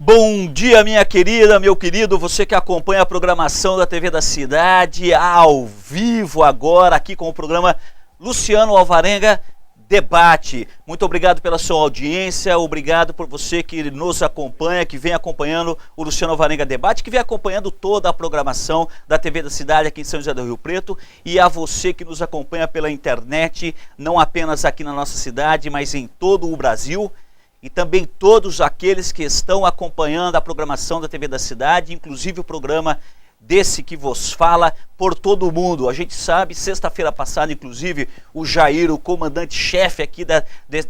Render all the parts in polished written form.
Bom dia, minha querida, meu querido, você que acompanha a programação da TV da Cidade, ao vivo agora, aqui com o programa Luciano Alvarenga Debate. Muito obrigado pela sua audiência, obrigado por você que nos acompanha, que vem acompanhando o Luciano Alvarenga Debate, que vem acompanhando toda a programação da TV da Cidade aqui em São José do Rio Preto, e a você que nos acompanha pela internet, não apenas aqui na nossa cidade, mas em todo o Brasil. E também todos aqueles que estão acompanhando a programação da TV da Cidade, inclusive o programa desse que vos fala por todo mundo. A gente sabe, sexta-feira passada, inclusive, o Jair, o comandante-chefe aqui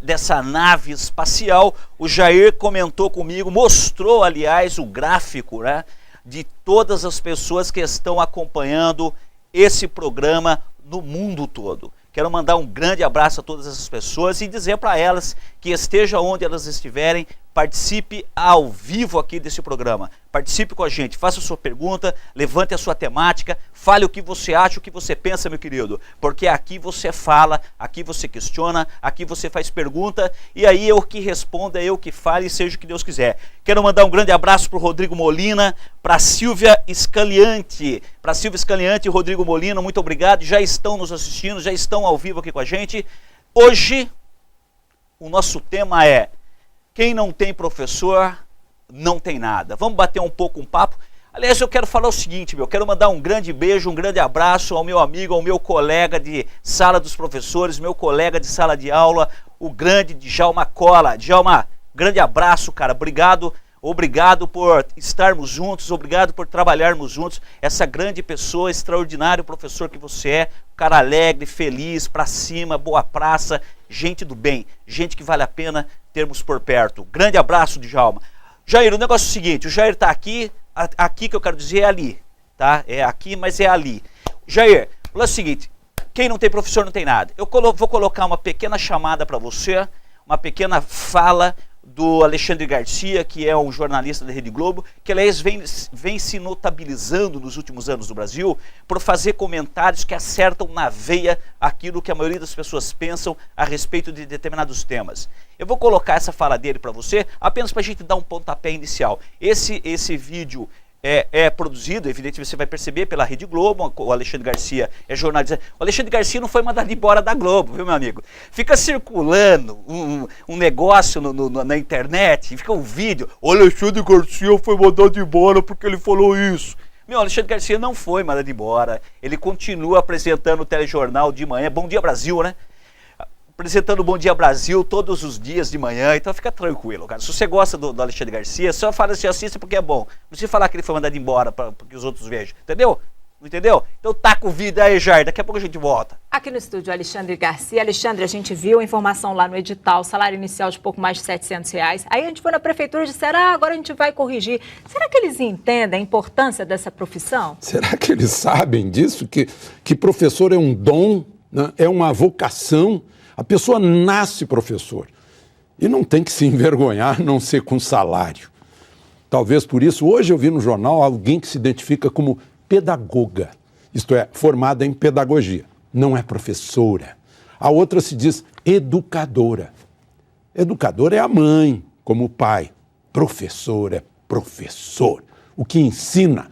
dessa nave espacial, o Jair comentou comigo, mostrou, aliás, o gráfico, né, de todas as pessoas que estão acompanhando esse programa no mundo todo. Quero mandar um grande abraço a todas essas pessoas e dizer para elas que esteja onde elas estiverem, participe ao vivo aqui desse programa. Participe com a gente, faça a sua pergunta, levante a sua temática, fale o que você acha, o que você pensa, meu querido. Porque aqui você fala, aqui você questiona, aqui você faz pergunta e aí eu que responda, eu que fale, seja o que Deus quiser. Quero mandar um grande abraço para o Rodrigo Molina, para a Silvia Scaliante. Para Silvia Scaliante e Rodrigo Molina, muito obrigado. Já estão nos assistindo, já estão ao vivo aqui com a gente. Hoje, o nosso tema é: quem não tem professor, não tem nada. Vamos bater um pouco um papo. Aliás, eu quero falar o seguinte, quero mandar um grande beijo, um grande abraço ao meu amigo, ao meu colega de sala dos professores, meu colega de sala de aula, o grande Djalma Cola. Djalma, grande abraço, cara, obrigado por estarmos juntos, obrigado por trabalharmos juntos. Essa grande pessoa, extraordinário professor que você é, cara alegre, feliz, pra cima, boa praça, gente do bem, gente que vale a pena termos por perto. Grande abraço, Djalma. Jair, o negócio é o seguinte, o Jair tá aqui que eu quero dizer é ali, tá? É aqui, mas é ali. Jair, o lance é o seguinte, quem não tem professor não tem nada. Eu vou colocar uma pequena chamada para você, uma pequena fala do Alexandre Garcia, que é um jornalista da Rede Globo, que aliás vem se notabilizando nos últimos anos no Brasil por fazer comentários que acertam na veia aquilo que a maioria das pessoas pensam a respeito de determinados temas. Eu vou colocar essa fala dele para você, apenas para a gente dar um pontapé inicial. Esse vídeo é produzido, evidentemente você vai perceber, pela Rede Globo. O Alexandre Garcia é jornalista. O Alexandre Garcia não foi mandado embora da Globo, viu, meu amigo? Fica circulando um negócio na internet, fica um vídeo. O Alexandre Garcia foi mandado embora porque ele falou isso. Meu, Alexandre Garcia não foi mandado embora. Ele continua apresentando o telejornal de manhã. Bom Dia Brasil, né? Apresentando o Bom Dia Brasil todos os dias de manhã, então fica tranquilo, cara. Se você gosta do Alexandre Garcia, só fala assim, assista porque é bom. Não precisa falar que ele foi mandado embora para que os outros vejam, entendeu? Entendeu? Então tá com o vídeo aí, Jair, daqui a pouco a gente volta. Aqui no estúdio, Alexandre Garcia. Alexandre, a gente viu a informação lá no edital, salário inicial de pouco mais de R$700. Aí a gente foi na prefeitura e disseram, agora a gente vai corrigir. Será que eles entendem a importância dessa profissão? Será que eles sabem disso? Que professor é um dom, né? É uma vocação. A pessoa nasce professor e não tem que se envergonhar não ser com salário. Talvez por isso, hoje eu vi no jornal alguém que se identifica como pedagoga, isto é, formada em pedagogia, não é professora. A outra se diz educadora. Educadora é a mãe, como o pai. Professor é professor, o que ensina.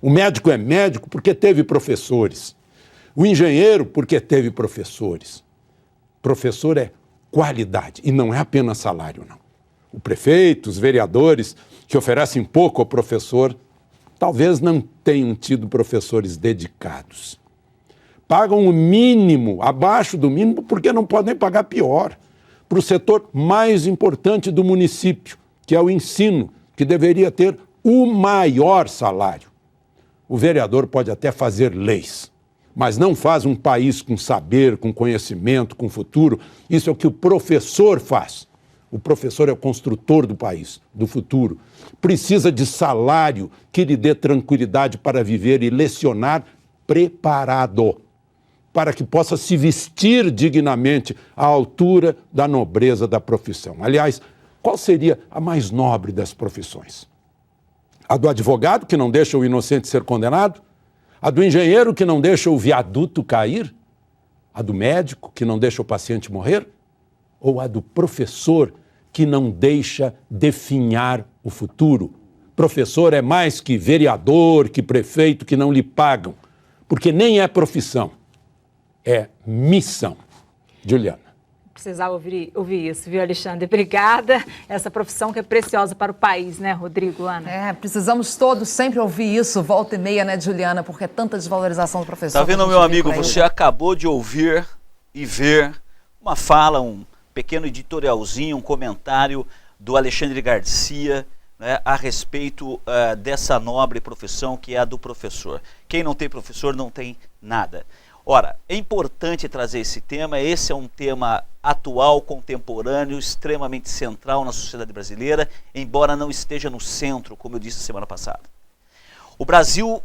O médico é médico porque teve professores. O engenheiro porque teve professores. Professor é qualidade e não é apenas salário, não. O prefeito, os vereadores que oferecem pouco ao professor, talvez não tenham tido professores dedicados. Pagam o mínimo, abaixo do mínimo, porque não podem pagar pior. Para o setor mais importante do município, que é o ensino, que deveria ter o maior salário. O vereador pode até fazer leis, mas não faz um país com saber, com conhecimento, com futuro. Isso é o que o professor faz. O professor é o construtor do país, do futuro. Precisa de salário que lhe dê tranquilidade para viver e lecionar preparado, para que possa se vestir dignamente à altura da nobreza da profissão. Aliás, qual seria a mais nobre das profissões? A do advogado, que não deixa o inocente ser condenado? A do engenheiro, que não deixa o viaduto cair? A do médico, que não deixa o paciente morrer? Ou a do professor, que não deixa definhar o futuro. Professor é mais que vereador, que prefeito, que não lhe pagam, porque nem é profissão, é missão. Juliana. Precisava ouvir isso, viu, Alexandre? Obrigada. Essa profissão que é preciosa para o país, né, Rodrigo, Ana? Precisamos todos sempre ouvir isso, volta e meia, né, Juliana? Porque é tanta desvalorização do professor. Tá vendo, meu amigo? Você acabou de ouvir e ver uma fala, um pequeno editorialzinho, um comentário do Alexandre Garcia, né, a respeito dessa nobre profissão que é a do professor. Quem não tem professor não tem nada. Ora, é importante trazer esse tema, esse é um tema atual, contemporâneo, extremamente central na sociedade brasileira, embora não esteja no centro, como eu disse semana passada. O Brasil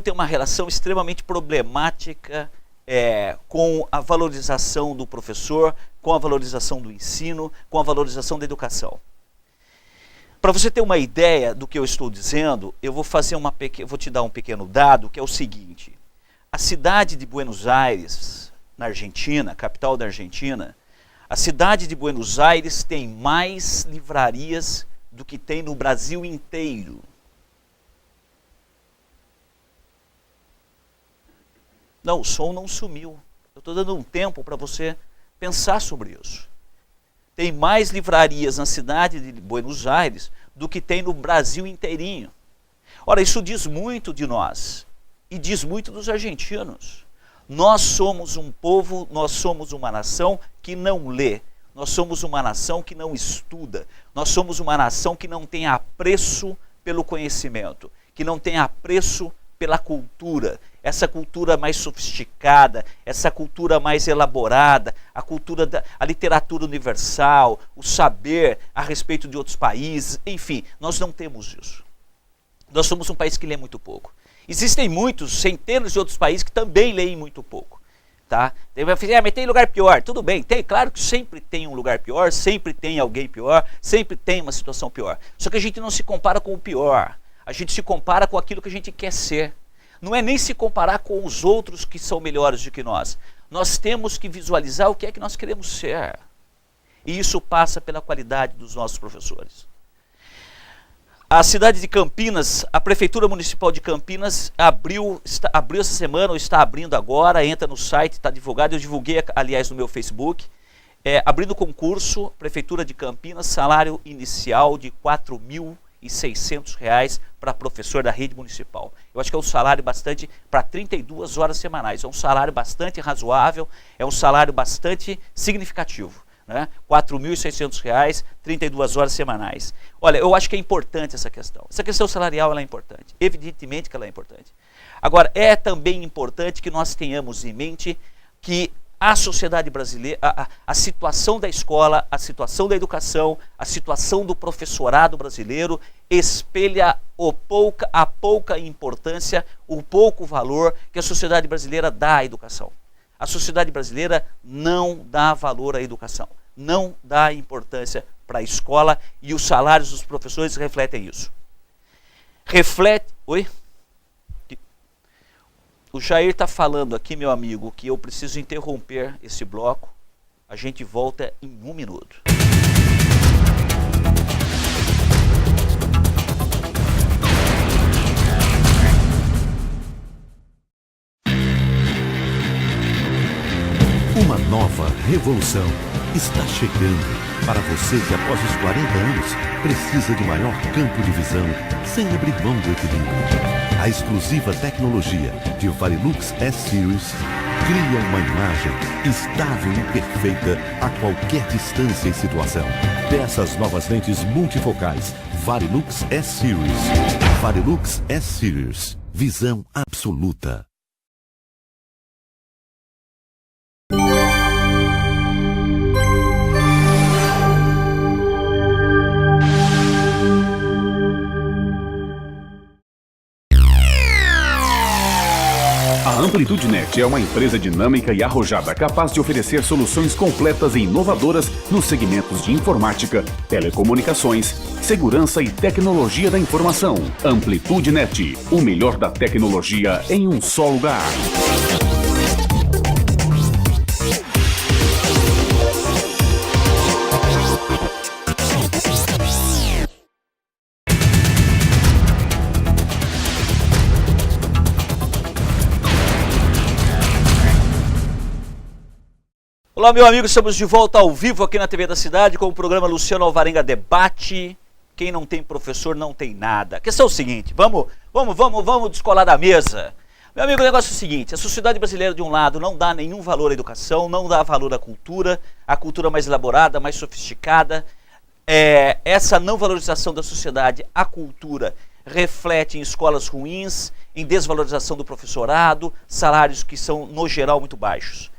tem uma relação extremamente problemática com a valorização do professor, com a valorização do ensino, com a valorização da educação. Para você ter uma ideia do que eu estou dizendo, eu vou te dar um pequeno dado, que é o seguinte. A cidade de Buenos Aires, na Argentina, capital da Argentina, a cidade de Buenos Aires tem mais livrarias do que tem no Brasil inteiro. Não, o som não sumiu. Eu estou dando um tempo para você pensar sobre isso. Tem mais livrarias na cidade de Buenos Aires do que tem no Brasil inteirinho. Ora, isso diz muito de nós. E diz muito dos argentinos. Nós somos um povo, nós somos uma nação que não lê. Nós somos uma nação que não estuda. Nós somos uma nação que não tem apreço pelo conhecimento, que não tem apreço pela cultura. Essa cultura mais sofisticada, essa cultura mais elaborada, a literatura universal, o saber a respeito de outros países, enfim, nós não temos isso. Nós somos um país que lê muito pouco. Existem centenas de outros países que também leem muito pouco. Tá? Mas tem lugar pior. Tudo bem, claro que sempre tem um lugar pior, sempre tem alguém pior, sempre tem uma situação pior. Só que a gente não se compara com o pior. A gente se compara com aquilo que a gente quer ser. Não é nem se comparar com os outros que são melhores do que nós. Nós temos que visualizar o que é que nós queremos ser. E isso passa pela qualidade dos nossos professores. A cidade de Campinas, a Prefeitura Municipal de Campinas abriu essa semana, ou está abrindo agora, entra no site, está divulgado, eu divulguei, aliás, no meu Facebook, abrindo concurso, Prefeitura de Campinas, salário inicial de R$ 4.600 para professor da rede municipal. Eu acho que é um salário bastante, para 32 horas semanais, é um salário bastante razoável, é um salário bastante significativo. Né? R$ 4.600, 32 horas semanais. Olha, eu acho que é importante essa questão. Essa questão salarial ela é importante. Evidentemente que ela é importante. Agora, é também importante que nós tenhamos em mente que a sociedade brasileira, a situação da escola, a situação da educação, a situação do professorado brasileiro espelha a pouca importância, o pouco valor que a sociedade brasileira dá à educação. A sociedade brasileira não dá valor à educação, não dá importância para a escola e os salários dos professores refletem isso. Oi? O Jair está falando aqui, meu amigo, que eu preciso interromper esse bloco. A gente volta em 1 minuto. Uma nova revolução está chegando para você que após os 40 anos precisa de maior campo de visão sem abrir mão do equilíbrio. A exclusiva tecnologia de Varilux S-Series cria uma imagem estável e perfeita a qualquer distância e situação. Peça as novas lentes multifocais Varilux S-Series. Varilux S-Series. Visão absoluta. A AmplitudeNet é uma empresa dinâmica e arrojada capaz de oferecer soluções completas e inovadoras nos segmentos de informática, telecomunicações, segurança e tecnologia da informação. AmplitudeNet, o melhor da tecnologia em um só lugar. Olá, meu amigo, estamos de volta ao vivo aqui na TV da Cidade com o programa Luciano Alvarenga Debate. Quem não tem professor não tem nada. A questão é o seguinte, vamos descolar da mesa. Meu amigo, o negócio é o seguinte, a sociedade brasileira de um lado não dá nenhum valor à educação, não dá valor à cultura, a cultura mais elaborada, mais sofisticada. Essa não valorização da sociedade, a cultura, reflete em escolas ruins, em desvalorização do professorado, salários que são, no geral, muito baixos.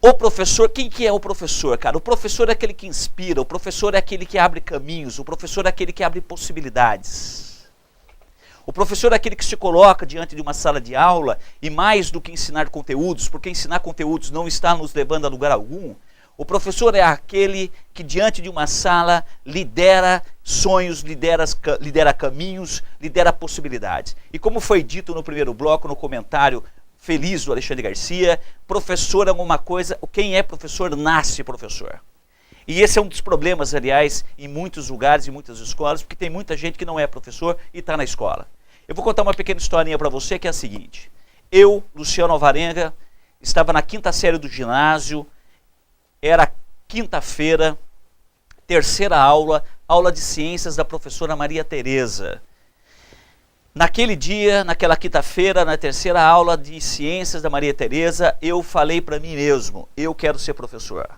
O professor, quem que é o professor, cara? O professor é aquele que inspira, o professor é aquele que abre caminhos, o professor é aquele que abre possibilidades. O professor é aquele que se coloca diante de uma sala de aula e mais do que ensinar conteúdos, porque ensinar conteúdos não está nos levando a lugar algum, o professor é aquele que diante de uma sala lidera sonhos, lidera caminhos, lidera possibilidades. E como foi dito no primeiro bloco, no comentário feliz do Alexandre Garcia, professor é uma coisa, quem é professor nasce professor. E esse é um dos problemas, aliás, em muitos lugares, em muitas escolas, porque tem muita gente que não é professor e está na escola. Eu vou contar uma pequena historinha para você, que é a seguinte. Eu, Luciano Alvarenga, estava na 5ª série do ginásio, era quinta-feira, terceira aula de ciências da professora Maria Tereza. Naquele dia, naquela quinta-feira, na terceira aula de ciências da Maria Tereza, eu falei para mim mesmo, eu quero ser professor.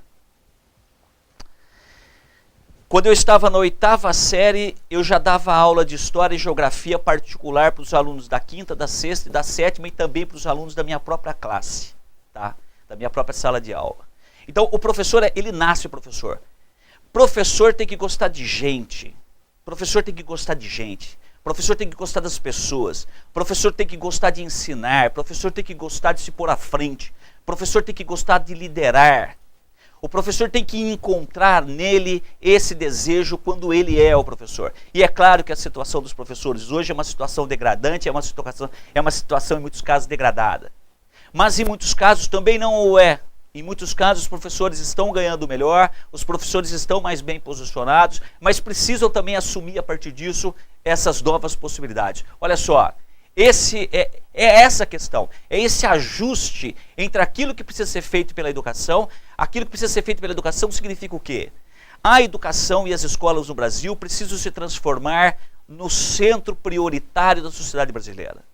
Quando eu estava na 8ª série, eu já dava aula de história e geografia particular para os alunos da 5ª, da 6ª e da 7ª e também para os alunos da minha própria classe, tá? Da minha própria sala de aula. Então, o professor, ele nasce professor. Professor tem que gostar de gente. Professor tem que gostar de gente. Professor tem que gostar das pessoas, professor tem que gostar de ensinar, professor tem que gostar de se pôr à frente, professor tem que gostar de liderar. O professor tem que encontrar nele esse desejo quando ele é o professor. E é claro que a situação dos professores hoje é uma situação degradante, é uma situação em muitos casos degradada. Mas em muitos casos também não o é. Em muitos casos os professores estão ganhando melhor, os professores estão mais bem posicionados, mas precisam também assumir a partir disso essas novas possibilidades. Olha só, essa questão, é esse ajuste entre aquilo que precisa ser feito pela educação. Aquilo que precisa ser feito pela educação significa o quê? A educação e as escolas no Brasil precisam se transformar no centro prioritário da sociedade brasileira.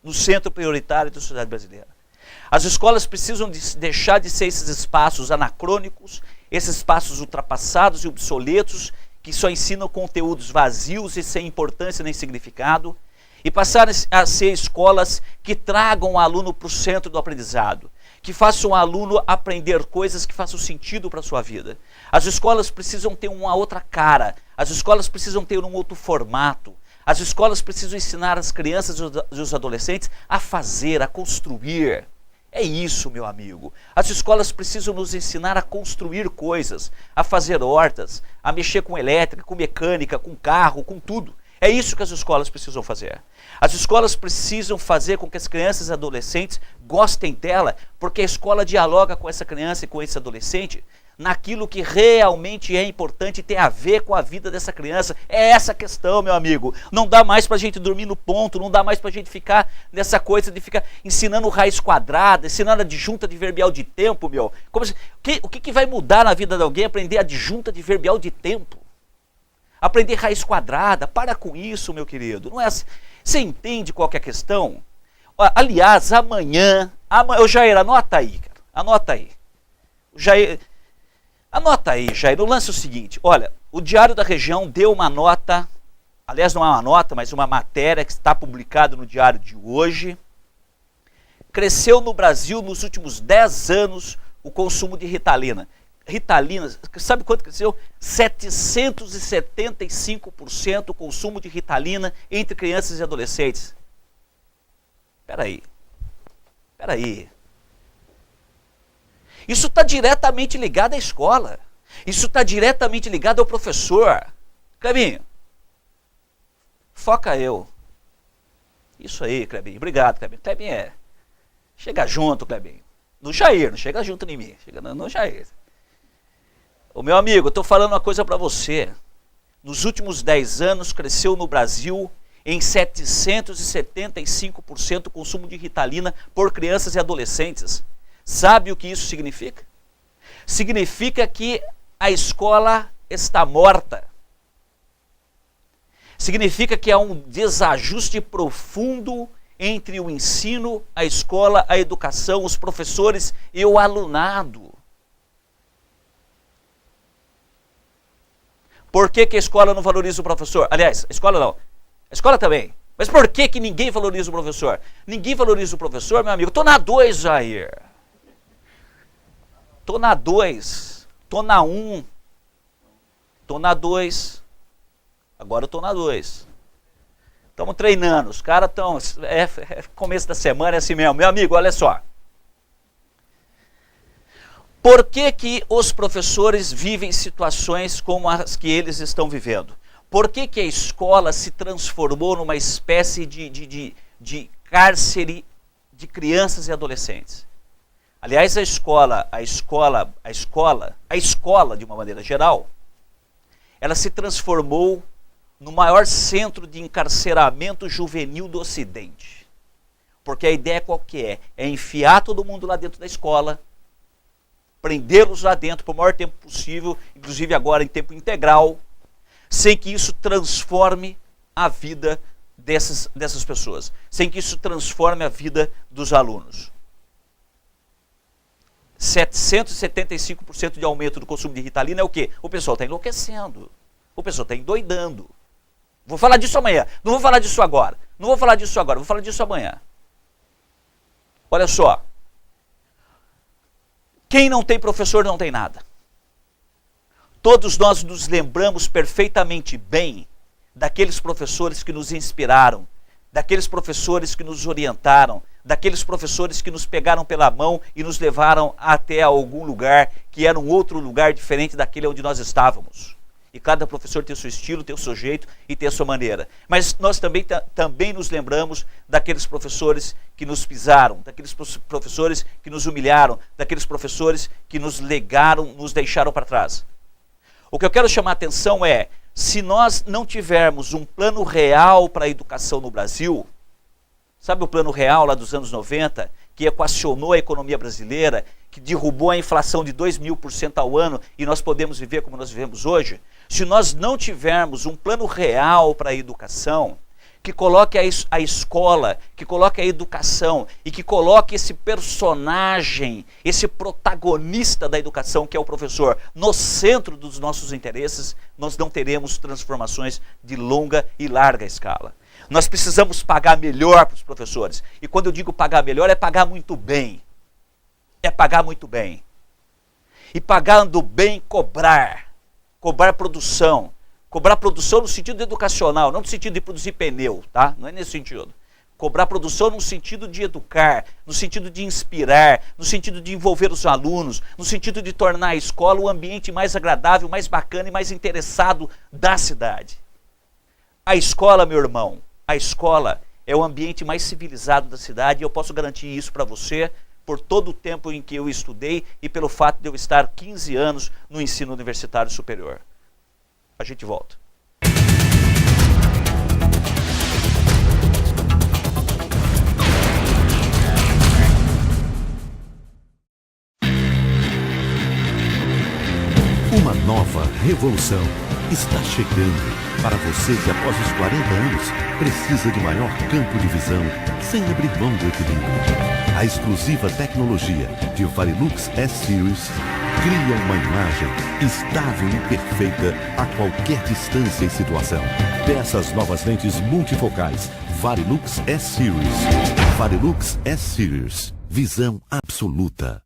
No centro prioritário da sociedade brasileira. As escolas precisam deixar de ser esses espaços anacrônicos, esses espaços ultrapassados e obsoletos, que só ensinam conteúdos vazios e sem importância nem significado, e passar a ser escolas que tragam o aluno para o centro do aprendizado, que façam o aluno aprender coisas que façam sentido para a sua vida. As escolas precisam ter uma outra cara, as escolas precisam ter um outro formato, as escolas precisam ensinar as crianças e os adolescentes a fazer, a construir. É isso, meu amigo. As escolas precisam nos ensinar a construir coisas, a fazer hortas, a mexer com elétrica, com mecânica, com carro, com tudo. É isso que as escolas precisam fazer. As escolas precisam fazer com que as crianças e adolescentes gostem dela, porque a escola dialoga com essa criança e com esse adolescente naquilo que realmente é importante e tem a ver com a vida dessa criança. É essa a questão, meu amigo. Não dá mais pra gente dormir no ponto, não dá mais pra gente ficar nessa coisa de ficar ensinando raiz quadrada, ensinando adjunta adverbial de tempo, meu. O que vai mudar na vida de alguém aprender adjunta adverbial de tempo? Aprender raiz quadrada? Para com isso, meu querido. Não é assim. Você entende qual que é a questão? Aliás, amanhã, ô Jair, anota aí, cara. Anota aí. Anota aí, Jair. O lance é o seguinte, olha, o Diário da Região deu uma nota, aliás não é uma nota, mas uma matéria que está publicada no Diário de hoje. Cresceu no Brasil nos últimos 10 anos o consumo de Ritalina. Ritalina, sabe quanto cresceu? 775% o consumo de Ritalina entre crianças e adolescentes. Peraí. Isso está diretamente ligado à escola. Isso está diretamente ligado ao professor. Clebinho, foca eu. Isso aí, Clebinho. Obrigado, Clebinho. Clebinho chega junto, Clebinho. No Jair, não chega junto em mim. Chega no Jair. Ô meu amigo, eu estou falando uma coisa para você. Nos últimos 10 anos cresceu no Brasil em 775% o consumo de Ritalina por crianças e adolescentes. Sabe o que isso significa? Significa que a escola está morta. Significa que há um desajuste profundo entre o ensino, a escola, a educação, os professores e o alunado. Por que a escola não valoriza o professor? Aliás, a escola não. A escola também. Mas por que ninguém valoriza o professor? Ninguém valoriza o professor, meu amigo. Estou na 2, Jair. Estou na 2. Estou na 1. Estou na 2. Agora eu estou na 2. Estamos treinando. Os caras estão... É começo da semana, é assim mesmo. Meu amigo, olha só. Por que os professores vivem situações como as que eles estão vivendo? Por que a escola se transformou numa espécie de cárcere de crianças e adolescentes? Aliás, a escola, de uma maneira geral, ela se transformou no maior centro de encarceramento juvenil do Ocidente. Porque a ideia qual que é? É enfiar todo mundo lá dentro da escola, prendê-los lá dentro por o maior tempo possível, inclusive agora em tempo integral, sem que isso transforme a vida dessas pessoas, sem que isso transforme a vida dos alunos. 775% de aumento do consumo de Ritalina é o quê? O pessoal está enlouquecendo, o pessoal está endoidando. Vou falar disso amanhã, não vou falar disso agora, vou falar disso amanhã. Olha só, quem não tem professor não tem nada. Todos nós nos lembramos perfeitamente bem daqueles professores que nos inspiraram, daqueles professores que nos orientaram, daqueles professores que nos pegaram pela mão e nos levaram até algum lugar que era um outro lugar diferente daquele onde nós estávamos. E cada professor tem o seu estilo, tem o seu jeito e tem a sua maneira. Mas nós também nos lembramos daqueles professores que nos pisaram, daqueles professores que nos humilharam, daqueles professores que nos legaram, nos deixaram para trás. O que eu quero chamar a atenção é, se nós não tivermos um plano real para a educação no Brasil, sabe o plano real lá dos anos 90, que equacionou a economia brasileira, que derrubou a inflação de 2.000% ao ano e nós podemos viver como nós vivemos hoje? Se nós não tivermos um plano real para a educação, que coloque a escola, que coloque a educação e que coloque esse personagem, esse protagonista da educação, que é o professor, no centro dos nossos interesses, nós não teremos transformações de longa e larga escala. Nós precisamos pagar melhor para os professores. E quando eu digo pagar melhor, é pagar muito bem. É pagar muito bem. E pagando bem, cobrar produção. Cobrar produção no sentido educacional, não no sentido de produzir pneu, tá? Não é nesse sentido. Cobrar produção no sentido de educar, no sentido de inspirar, no sentido de envolver os alunos, no sentido de tornar a escola o ambiente mais agradável, mais bacana e mais interessado da cidade. A escola, meu irmão, a escola é o ambiente mais civilizado da cidade e eu posso garantir isso para você por todo o tempo em que eu estudei e pelo fato de eu estar 15 anos no ensino universitário superior. A gente volta. Uma nova revolução está chegando para você que após os 40 anos precisa de maior campo de visão sem abrir mão do equilíbrio. A exclusiva tecnologia de Varilux S-Series cria uma imagem estável e perfeita a qualquer distância e situação. Peça as novas lentes multifocais Varilux S-Series. Varilux S-Series. Visão absoluta.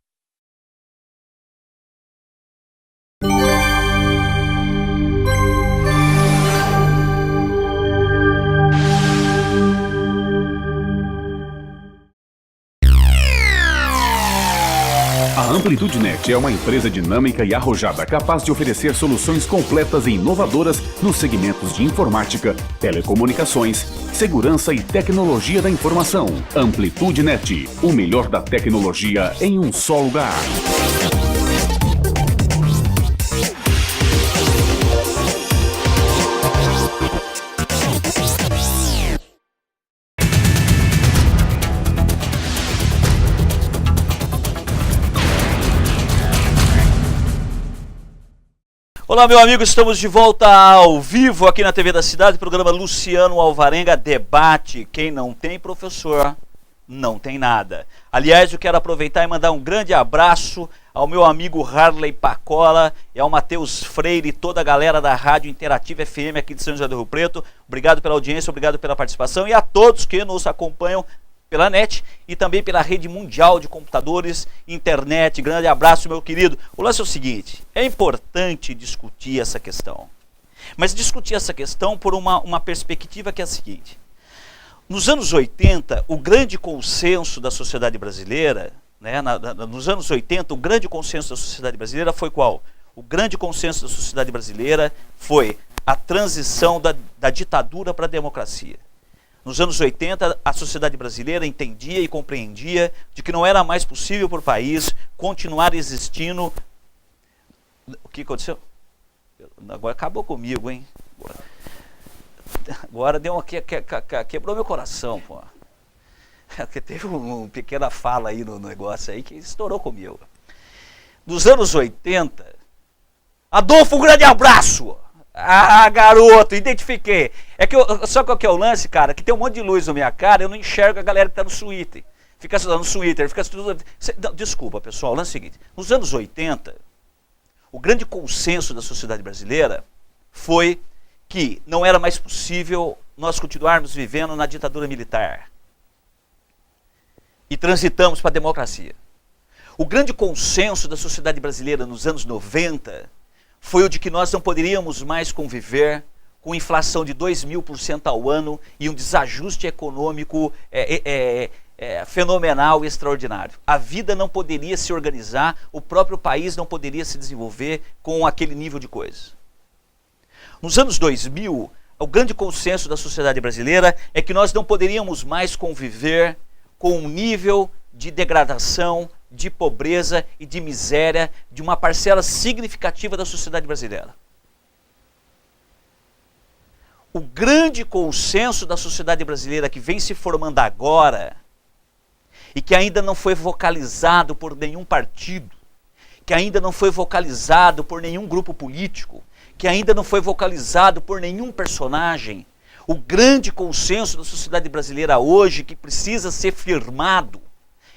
A Amplitude Net é uma empresa dinâmica e arrojada capaz de oferecer soluções completas e inovadoras nos segmentos de informática, telecomunicações, segurança e tecnologia da informação. Amplitude Net, o melhor da tecnologia em um só lugar. Olá, meu amigo, estamos de volta ao vivo aqui na TV da Cidade, programa Luciano Alvarenga Debate. Quem não tem professor, não tem nada. Aliás, eu quero aproveitar e mandar um grande abraço ao meu amigo Harley Pacola e ao Matheus Freire e toda a galera da Rádio Interativa FM aqui de São José do Rio Preto. Obrigado pela audiência, obrigado pela participação e a todos que nos acompanham pela net e também pela rede mundial de computadores, internet. Grande abraço, meu querido. O lance é o seguinte, é importante discutir essa questão, mas discutir essa questão por uma perspectiva que é a seguinte. Nos anos 80, o grande consenso da sociedade brasileira, né, nos anos 80, o grande consenso da sociedade brasileira foi qual? O grande consenso da sociedade brasileira foi a transição da ditadura para a democracia. Nos anos 80, a sociedade brasileira entendia e compreendia de que não era mais possível para o país continuar existindo. O que aconteceu? Agora acabou comigo, hein? Agora deu quebrou meu coração, pô. Porque teve uma pequena fala aí no negócio aí que estourou comigo. Nos anos 80, Adolfo, um grande abraço! Ah, garoto, identifiquei. É que sabe qual que é o lance, cara? Que tem um monte de luz na minha cara, eu não enxergo a galera que tá no Twitter. Fica no Twitter, fica tudo... Não, desculpa, pessoal, o lance é o seguinte. Nos anos 80, o grande consenso da sociedade brasileira foi que não era mais possível nós continuarmos vivendo na ditadura militar. E transitamos para a democracia. O grande consenso da sociedade brasileira nos anos 90 foi o de que nós não poderíamos mais conviver com inflação de 2.000% ao ano e um desajuste econômico fenomenal e extraordinário. A vida não poderia se organizar, o próprio país não poderia se desenvolver com aquele nível de coisas. Nos anos 2000, o grande consenso da sociedade brasileira é que nós não poderíamos mais conviver com um nível de degradação, de pobreza e de miséria de uma parcela significativa da sociedade brasileira. O grande consenso da sociedade brasileira que vem se formando agora e que ainda não foi vocalizado por nenhum partido, que ainda não foi vocalizado por nenhum grupo político, que ainda não foi vocalizado por nenhum personagem, o grande consenso da sociedade brasileira hoje que precisa ser firmado.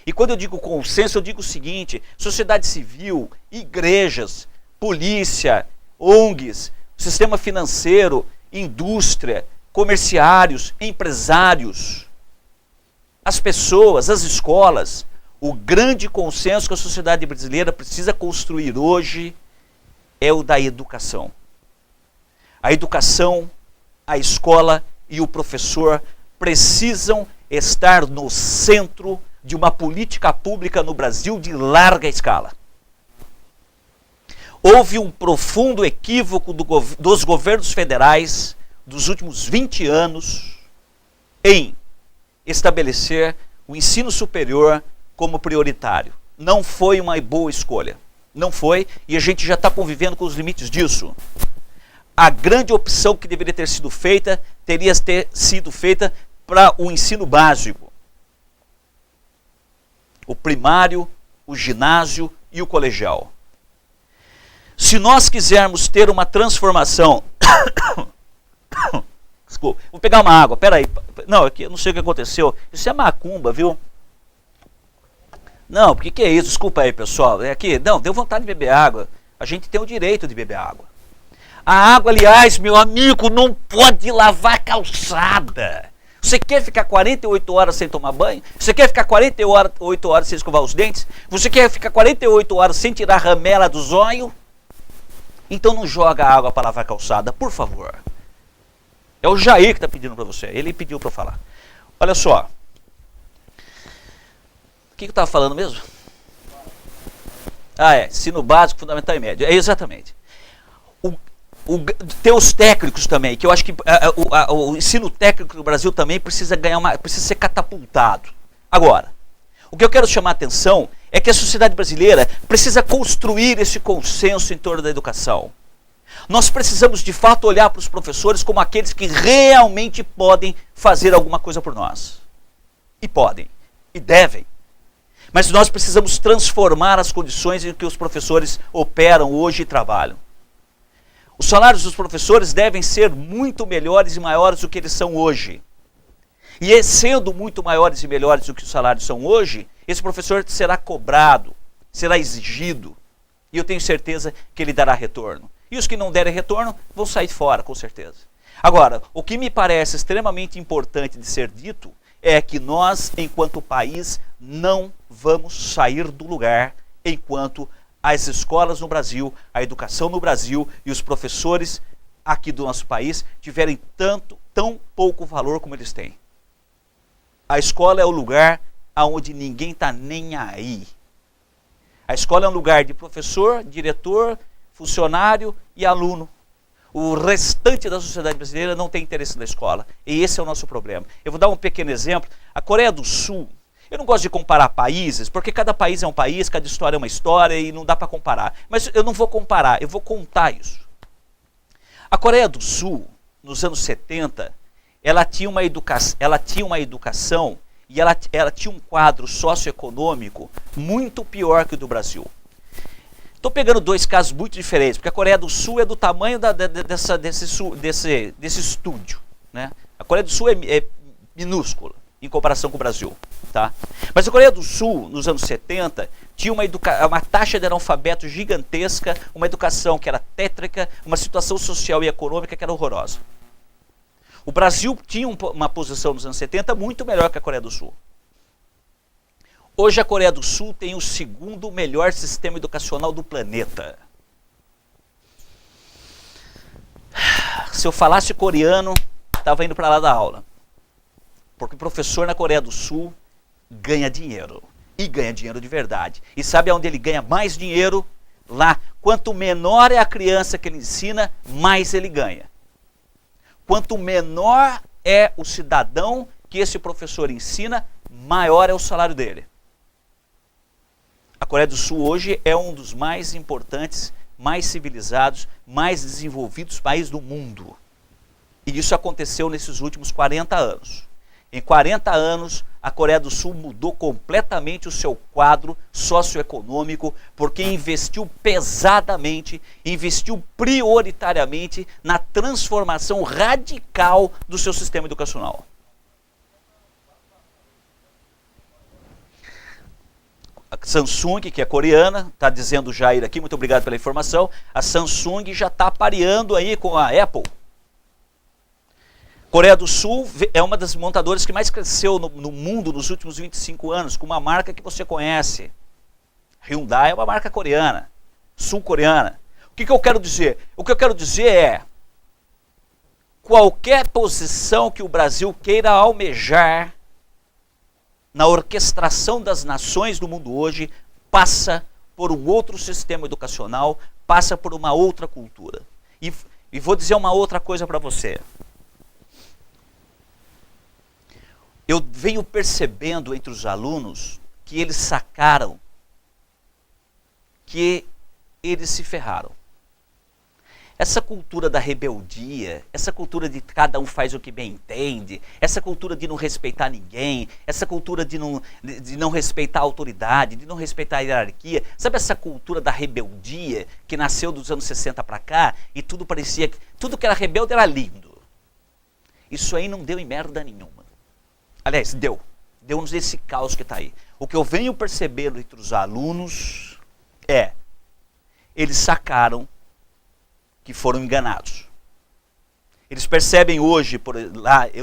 E quando eu digo consenso, eu digo o seguinte: sociedade civil, igrejas, polícia, ONGs, sistema financeiro, indústria, comerciários, empresários, as pessoas, as escolas. O grande consenso que a sociedade brasileira precisa construir hoje é o da educação. A educação, a escola e o professor precisam estar no centro de uma política pública no Brasil de larga escala. Houve um profundo equívoco dos governos federais dos últimos 20 anos em estabelecer o ensino superior como prioritário. Não foi uma boa escolha. Não foi, e a gente já está convivendo com os limites disso. A grande opção que deveria ter sido feita, teria sido feita para o ensino básico. O primário, o ginásio e o colegial. Se nós quisermos ter uma transformação... Desculpa, vou pegar uma água, peraí. Não, aqui eu não sei o que aconteceu. Isso é macumba, viu? Não, porque que é isso? Desculpa aí, pessoal. É aqui, não, deu vontade de beber água. A gente tem o direito de beber água. A água, aliás, meu amigo, não pode lavar calçada. Você quer ficar 48 horas sem tomar banho? Você quer ficar 48 horas sem escovar os dentes? Você quer ficar 48 horas sem tirar a ramela do zóio? Então não joga água para lavar calçada, por favor. É o Jair que está pedindo para você. Ele pediu para eu falar. Olha só. O que eu estava falando mesmo? Ah, ensino básico, fundamental e médio. É exatamente. Tem os técnicos também, que eu acho que o ensino técnico no Brasil também precisa precisa ser catapultado. Agora, o que eu quero chamar a atenção é que a sociedade brasileira precisa construir esse consenso em torno da educação. Nós precisamos de fato olhar para os professores como aqueles que realmente podem fazer alguma coisa por nós. E podem, e devem. Mas nós precisamos transformar as condições em que os professores operam hoje e trabalham. Os salários dos professores devem ser muito melhores e maiores do que eles são hoje. E sendo muito maiores e melhores do que os salários são hoje, esse professor será cobrado, será exigido. E eu tenho certeza que ele dará retorno. E os que não derem retorno vão sair fora, com certeza. Agora, o que me parece extremamente importante de ser dito é que nós, enquanto país, não vamos sair do lugar enquanto as escolas no Brasil, a educação no Brasil e os professores aqui do nosso país tiverem tão pouco valor como eles têm. A escola é o lugar onde ninguém está nem aí. A escola é um lugar de professor, diretor, funcionário e aluno. O restante da sociedade brasileira não tem interesse na escola. E esse é o nosso problema. Eu vou dar um pequeno exemplo. A Coreia do Sul, eu não gosto de comparar países, porque cada país é um país, cada história é uma história e não dá para comparar. Mas eu não vou comparar, eu vou contar isso. A Coreia do Sul, nos anos 70, ela tinha uma educação e ela tinha um quadro socioeconômico muito pior que o do Brasil. Estou pegando dois casos muito diferentes, porque a Coreia do Sul é do tamanho desse estúdio, né? A Coreia do Sul é minúscula em comparação com o Brasil. Tá? Mas a Coreia do Sul, nos anos 70, tinha uma taxa de analfabeto gigantesca, uma educação que era tétrica, uma situação social e econômica que era horrorosa. O Brasil tinha uma posição nos anos 70 muito melhor que a Coreia do Sul. Hoje a Coreia do Sul tem o segundo melhor sistema educacional do planeta. Se eu falasse coreano, estava indo para lá da aula. Porque o professor na Coreia do Sul ganha dinheiro. E ganha dinheiro de verdade. E sabe onde ele ganha mais dinheiro? Lá. Quanto menor é a criança que ele ensina, mais ele ganha. Quanto menor é o cidadão que esse professor ensina, maior é o salário dele. A Coreia do Sul hoje é um dos mais importantes, mais civilizados, mais desenvolvidos países do mundo. E isso aconteceu nesses últimos 40 anos. Em 40 anos, a Coreia do Sul mudou completamente o seu quadro socioeconômico, porque investiu pesadamente, investiu prioritariamente na transformação radical do seu sistema educacional. A Samsung, que é coreana, está dizendo o Jair aqui, muito obrigado pela informação, a Samsung já está pareando aí com a Apple. Coreia do Sul é uma das montadoras que mais cresceu no mundo nos últimos 25 anos, com uma marca que você conhece. Hyundai é uma marca coreana, sul-coreana. O que eu quero dizer? O que eu quero dizer é, qualquer posição que o Brasil queira almejar na orquestração das nações do mundo hoje, passa por um outro sistema educacional, passa por uma outra cultura. E vou dizer uma outra coisa para você. Eu venho percebendo entre os alunos que eles sacaram que eles se ferraram. Essa cultura da rebeldia, essa cultura de cada um faz o que bem entende, essa cultura de não respeitar ninguém, essa cultura de não respeitar a autoridade, de não respeitar a hierarquia, sabe essa cultura da rebeldia que nasceu dos anos 60 para cá e tudo parecia, tudo que era rebelde era lindo. Isso aí não deu em merda nenhuma. Aliás, deu-nos esse caos que está aí. O que eu venho percebendo entre os alunos é, eles sacaram que foram enganados. Eles percebem hoje,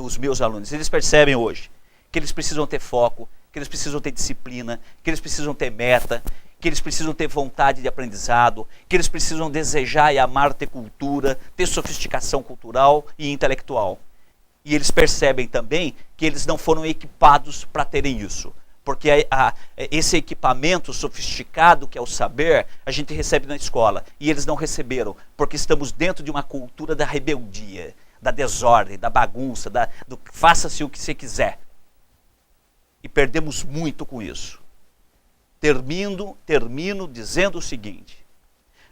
os meus alunos, eles percebem hoje que eles precisam ter foco, que eles precisam ter disciplina, que eles precisam ter meta, que eles precisam ter vontade de aprendizado, que eles precisam desejar e amar ter cultura, ter sofisticação cultural e intelectual. E eles percebem também que eles não foram equipados para terem isso. Porque esse equipamento sofisticado, que é o saber, a gente recebe na escola. E eles não receberam, porque estamos dentro de uma cultura da rebeldia, da desordem, da bagunça, do faça-se o que você quiser. E perdemos muito com isso. Termino dizendo o seguinte.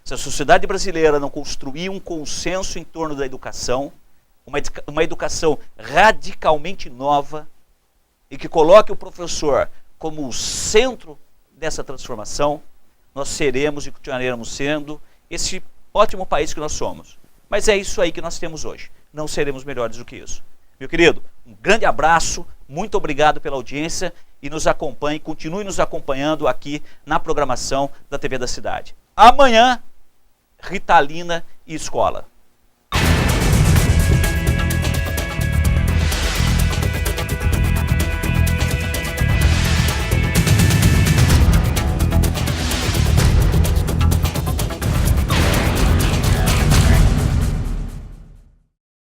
Se a sociedade brasileira não construir um consenso em torno da educação, uma educação radicalmente nova e que coloque o professor como o centro dessa transformação, nós seremos e continuaremos sendo esse ótimo país que nós somos. Mas é isso aí que nós temos hoje. Não seremos melhores do que isso. Meu querido, um grande abraço, muito obrigado pela audiência e nos acompanhe, continue nos acompanhando aqui na programação da TV da Cidade. Amanhã, Ritalina e Escola.